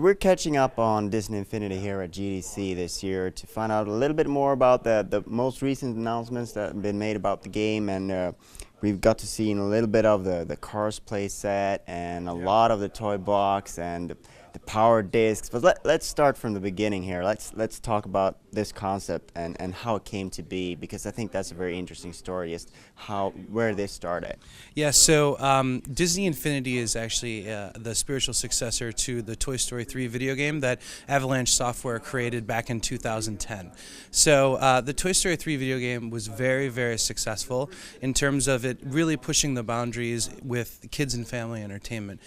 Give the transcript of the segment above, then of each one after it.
So we're catching up on Disney Infinity here at GDC this year to find out a little bit more about the most recent announcements that have been made about the game, and we've got to see a little bit of the Cars play set and a lot of the toy box and the power discs. But let's start from the beginning here. Let's talk about this concept and how it came to be, because I think that's a very interesting story, just where this started. Yeah, so Disney Infinity is actually the spiritual successor to the Toy Story 3 video game that Avalanche Software created back in 2010. So the Toy Story 3 video game was very, very successful in terms of it really pushing the boundaries with kids and family entertainment.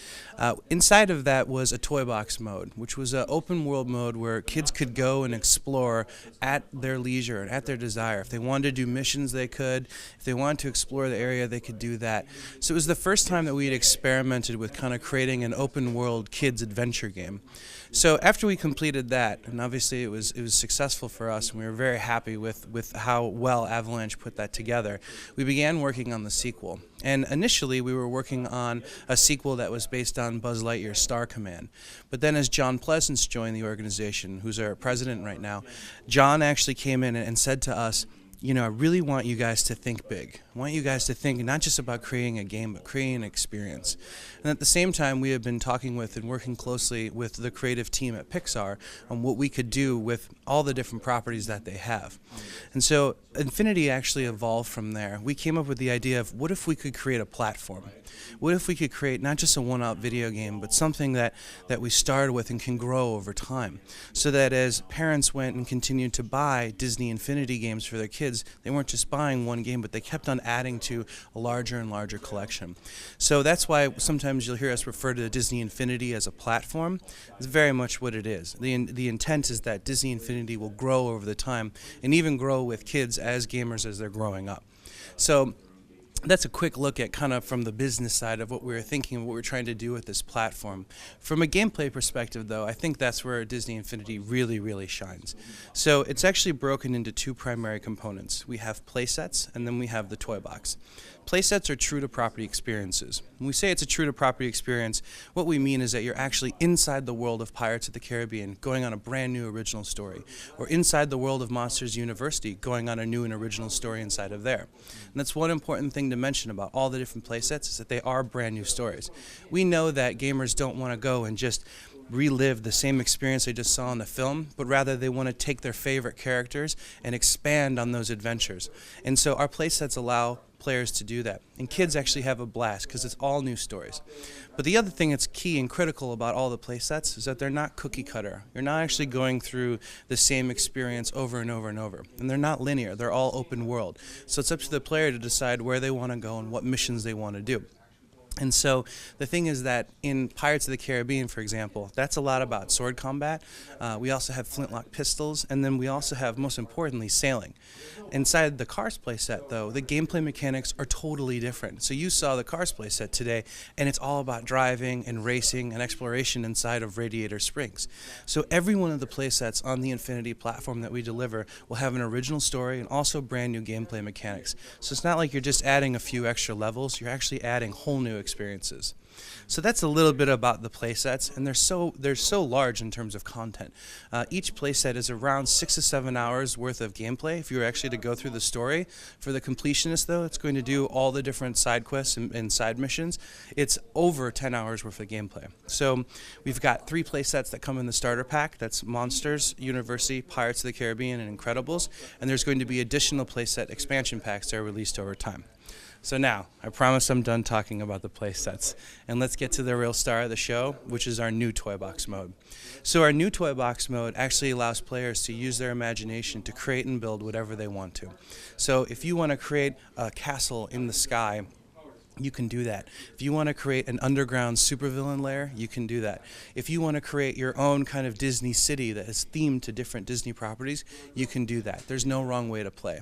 Inside of that was a toy box mode, which was an open world mode where kids could go and explore at their leisure and at their desire. If they wanted to do missions, they could. If they wanted to explore the area, they could do that. So it was the first time that we had experimented with kind of creating an open world kids adventure game. So after we completed that, and obviously it was successful for us, and we were very happy with how well Avalanche put that together, we began working on the sequel. And initially we were working on a sequel that was based on Buzz Lightyear's Star Command. But then as John Pleasance joined the organization, who's our president right now, John actually came in and said to us, you know, I really want you guys to think big. I want you guys to think not just about creating a game, but creating an experience. And at the same time, we have been talking with and working closely with the creative team at Pixar on what we could do with all the different properties that they have. And so Infinity actually evolved from there. We came up with the idea of what if we could create a platform? What if we could create not just a one-off video game, but something that we started with and can grow over time, so that as parents went and continued to buy Disney Infinity games for their kids, they weren't just buying one game, but they kept on adding to a larger and larger collection. So that's why sometimes you'll hear us refer to Disney Infinity as a platform. It's very much what it is. The intent is that Disney Infinity will grow over the time and even grow with kids as gamers as they're growing up. So that's a quick look at kind of from the business side of what we were thinking, what we're trying to do with this platform. From a gameplay perspective, though, I think that's where Disney Infinity really, really shines. So it's actually broken into two primary components. We have playsets, and then we have the toy box. Playsets are true-to-property experiences. When we say it's a true-to-property experience, what we mean is that you're actually inside the world of Pirates of the Caribbean, going on a brand new original story, or inside the world of Monsters University, going on a new and original story inside of there. And that's one important thing to mention about all the different playsets, is that they are brand new stories. We know that gamers don't want to go and just relive the same experience they just saw in the film, but rather they want to take their favorite characters and expand on those adventures. And so our playsets allow players to do that. And kids actually have a blast because it's all new stories. But the other thing that's key and critical about all the playsets is that they're not cookie cutter. You're not actually going through the same experience over and over and over. And they're not linear. They're all open world. So it's up to the player to decide where they want to go and what missions they want to do. And so the thing is that in Pirates of the Caribbean, for example, that's a lot about sword combat. We also have flintlock pistols, and then we also have, most importantly, sailing. Inside the Cars playset, though, the gameplay mechanics are totally different. So you saw the Cars playset today, and it's all about driving and racing and exploration inside of Radiator Springs. So every one of the playsets on the Infinity platform that we deliver will have an original story and also brand new gameplay mechanics. So it's not like you're just adding a few extra levels, you're actually adding whole new experiences. So that's a little bit about the playsets, and they're so large in terms of content. Each playset is around 6 to 7 hours worth of gameplay if you were actually to go through the story. For the completionist, though, it's going to do all the different side quests and side missions. It's over 10 hours worth of gameplay. So we've got 3 playsets that come in the starter pack. That's Monsters, University, Pirates of the Caribbean, and Incredibles. And there's going to be additional playset expansion packs that are released over time. So now, I promise I'm done talking about the playsets, and let's get to the real star of the show, which is our new toy box mode. So our new toy box mode actually allows players to use their imagination to create and build whatever they want to. So if you want to create a castle in the sky, you can do that. If you want to create an underground supervillain lair, you can do that. If you want to create your own kind of Disney city that is themed to different Disney properties, you can do that. There's no wrong way to play.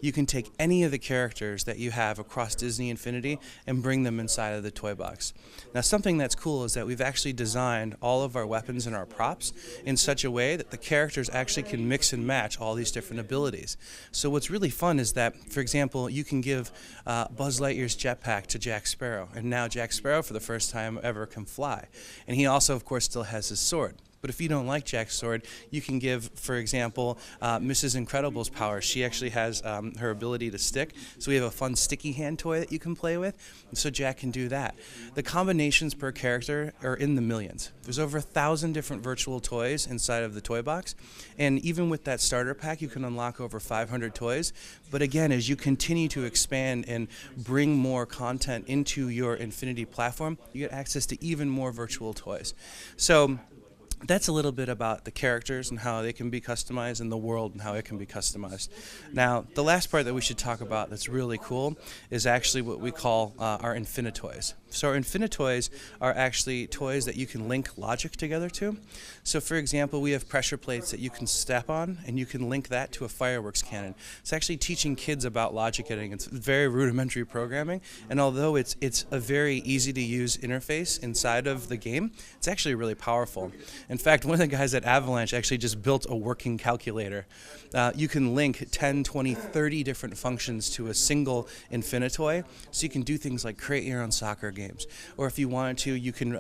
You can take any of the characters that you have across Disney Infinity and bring them inside of the toy box. Now, something that's cool is that we've actually designed all of our weapons and our props in such a way that the characters actually can mix and match all these different abilities. So what's really fun is that, for example, you can give Buzz Lightyear's jetpack to Jack Sparrow, and now Jack Sparrow for the first time ever can fly. And he also, of course, still has his sword. But if you don't like Jack's sword, you can give, for example, Mrs. Incredible's power. She actually has her ability to stick, so we have a fun sticky hand toy that you can play with, so Jack can do that. The combinations per character are in the millions. There's over 1,000 different virtual toys inside of the toy box, and even with that starter pack, you can unlock over 500 toys. But again, as you continue to expand and bring more content into your Infinity platform, you get access to even more virtual toys. So that's a little bit about the characters and how they can be customized, and the world and how it can be customized. Now, the last part that we should talk about that's really cool is actually what we call our Infinitoys. So our Infinitoys are actually toys that you can link logic together to. So for example, we have pressure plates that you can step on, and you can link that to a fireworks cannon. It's actually teaching kids about logic gating. It's very rudimentary programming, and although it's a very easy to use interface inside of the game, it's actually really powerful. In fact, one of the guys at Avalanche actually just built a working calculator. You can link 10, 20, 30 different functions to a single Infinitoy, so you can do things like create your own soccer games, or if you wanted to, you can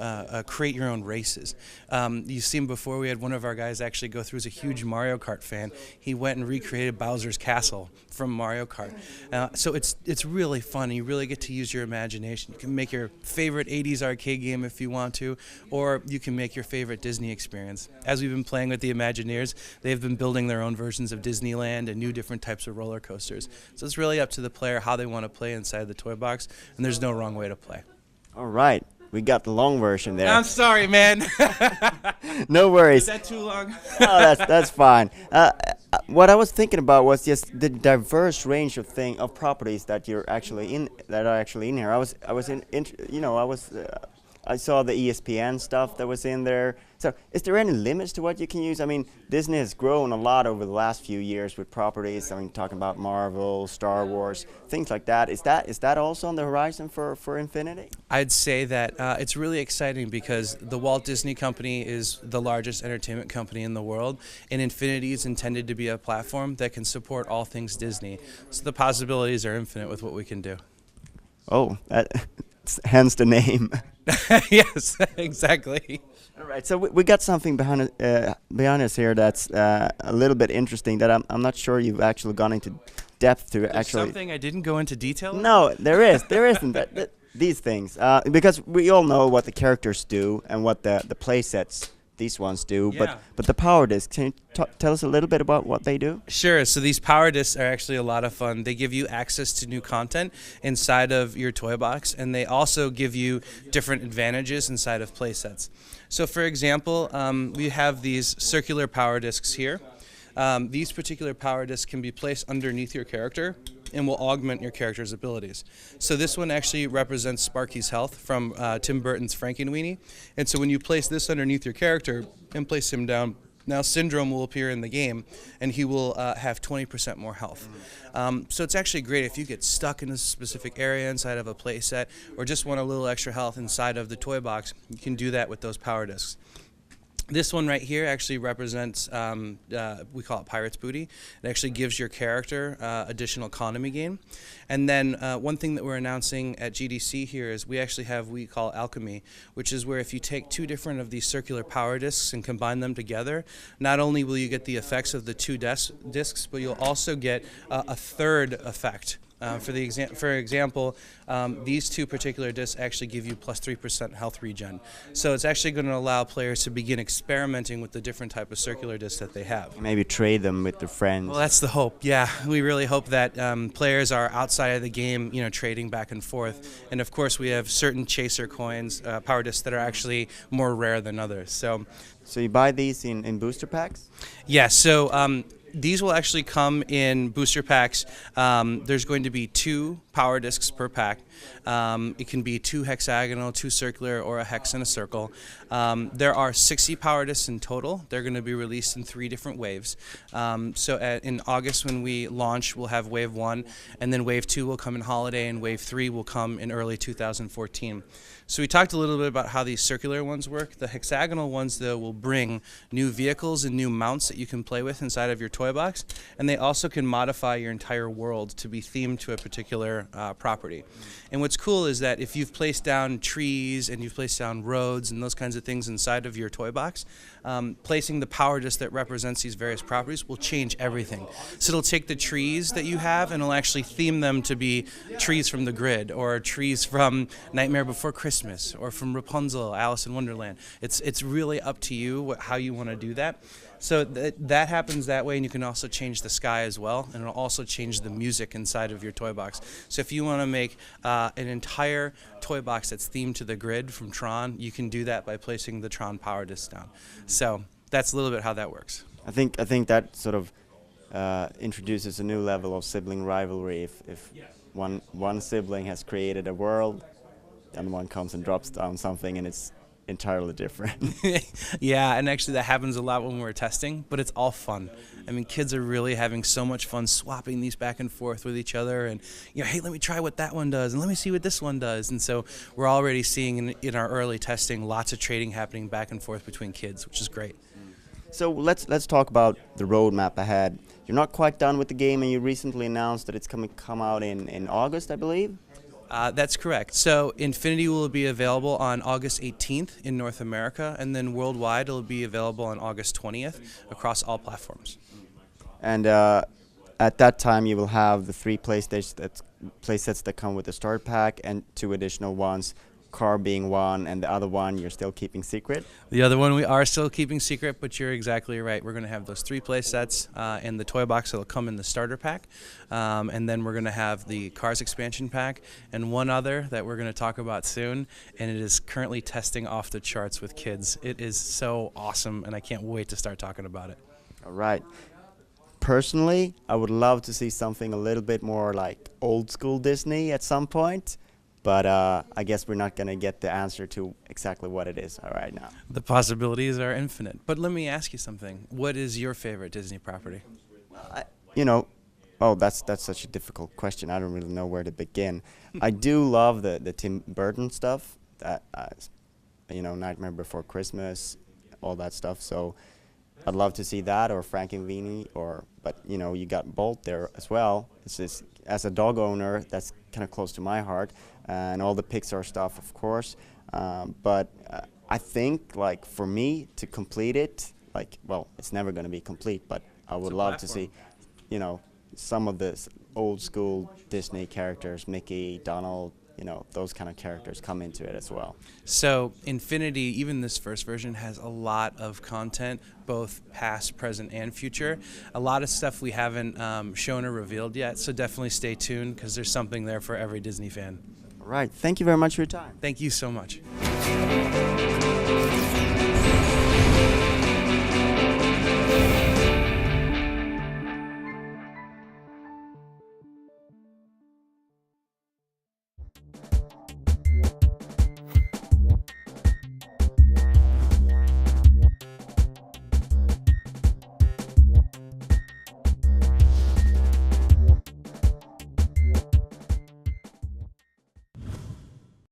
create your own races. You've seen before, we had one of our guys actually go through, as a huge Mario Kart fan. He went and recreated Bowser's Castle from Mario Kart. So it's really fun. You really get to use your imagination. You can make your favorite 80s arcade game if you want to, or you can make your favorite Disney experience. As we've been playing with the Imagineers, they've been building their own versions of Disneyland and new different types of roller coasters. So it's really up to the player how they want to play inside the toy box, and there's no wrong way to play. All right, we got the long version there. I'm sorry, man. No worries. Is that too long? Oh, that's fine. What I was thinking about was just the diverse range of properties that are actually in here. I saw the ESPN stuff that was in there. So is there any limits to what you can use? I mean, Disney has grown a lot over the last few years with properties. I mean, talking about Marvel, Star Wars, things like that. Is that also on the horizon for Infinity? I'd say that it's really exciting because the Walt Disney Company is the largest entertainment company in the world, and Infinity is intended to be a platform that can support all things Disney. So the possibilities are infinite with what we can do. Oh, hence the name. Yes, exactly. All right, so we got something behind us here that's a little bit interesting that I'm not sure you've actually gone into depth to. There's actually, something I didn't go into detail on? No, there isn't these things because we all know what the characters do and what the play sets these ones do, Yeah. but the power discs, can you tell us a little bit about what they do? Sure. So these power discs are actually a lot of fun. They give you access to new content inside of your toy box, and they also give you different advantages inside of play sets. So for example, we have these circular power discs here. These particular power discs can be placed underneath your character and will augment your character's abilities. So this one actually represents Sparky's health from Tim Burton's Frankenweenie. And so when you place this underneath your character and place him down, now Syndrome will appear in the game, and he will have 20% more health. So it's actually great if you get stuck in a specific area inside of a play set, or just want a little extra health inside of the toy box. You can do that with those power discs. This one right here actually represents, we call it Pirate's Booty. It actually gives your character additional economy gain. And then one thing that we're announcing at GDC here is we actually have what we call Alchemy, which is where if you take two different of these circular power discs and combine them together, not only will you get the effects of the two discs, but you'll also get a third effect. For example, these two particular discs actually give you plus 3% health regen. So it's actually going to allow players to begin experimenting with the different type of circular discs that they have. Maybe trade them with their friends. Well, that's the hope. Yeah, we really hope that players are outside of the game, trading back and forth. And of course, we have certain chaser coins, power discs that are actually more rare than others. So you buy these in booster packs? Yeah. So. These will actually come in booster packs. There's going to be 2 power discs per pack. It can be 2 hexagonal, 2 circular, or a hex and a circle. There are 60 power discs in total. They're going to be released in 3 different waves. In August when we launch, we'll have wave 1, and then wave 2 will come in holiday, and wave 3 will come in early 2014. So we talked a little bit about how these circular ones work. The hexagonal ones, though, will bring new vehicles and new mounts that you can play with inside of your toy toy box, and they also can modify your entire world to be themed to a particular property. And what's cool is that if you've placed down trees and you've placed down roads and those kinds of things inside of your toy box, placing the power disc that represents these various properties will change everything. So it'll take the trees that you have and it'll actually theme them to be trees from the grid, or trees from Nightmare Before Christmas, or from Rapunzel, Alice in Wonderland. It's really up to you how you want to do that. So that happens that way, and you can also change the sky as well, and it'll also change the music inside of your toy box. So if you want to make an entire toy box that's themed to the grid from Tron, you can do that by placing the Tron power disc down. So that's a little bit how that works. I think that sort of introduces a new level of sibling rivalry. If one sibling has created a world, and one comes and drops down something, and it's entirely different. Yeah, and actually that happens a lot when we're testing, but it's all fun. I mean, kids are really having so much fun swapping these back and forth with each other, and hey, let me try what that one does, and let me see what this one does. And so we're already seeing in our early testing lots of trading happening back and forth between kids, which is great. So let's talk about the roadmap ahead. You're not quite done with the game, and you recently announced that it's come out in August, I believe. That's correct. So Infinity will be available on August 18th in North America, and then worldwide it'll be available on August 20th across all platforms. And at that time you will have the 3 playsets that come with the starter pack, and 2 additional ones, car being one, and the other one you're still keeping secret? The other one we are still keeping secret, but you're exactly right. We're going to have those 3 play sets in the toy box that'll come in the starter pack, and then we're going to have the Cars expansion pack, and one other that we're going to talk about soon, and it is currently testing off the charts with kids. It is so awesome, and I can't wait to start talking about it. All right. Personally, I would love to see something a little bit more like old school Disney at some point. But I guess we're not going to get the answer to exactly what it is right now. The possibilities are infinite. But let me ask you something. What is your favorite Disney property? That's such a difficult question. I don't really know where to begin. I do love the Tim Burton stuff. Nightmare Before Christmas, all that stuff. So I'd love to see that, or Frankenweenie, but you got Bolt there as well. It's just, as a dog owner, that's kind of close to my heart, and all the Pixar stuff, of course. But I think, like, for me to complete it, it's never going to be complete, but I would love to see, some of the old school Disney characters, Mickey, Donald, those kind of characters come into it as well. So Infinity, even this first version, has a lot of content, both past, present, and future. A lot of stuff we haven't shown or revealed yet, so definitely stay tuned, because there's something there for every Disney fan. All right. Thank you very much for your time. Thank you so much.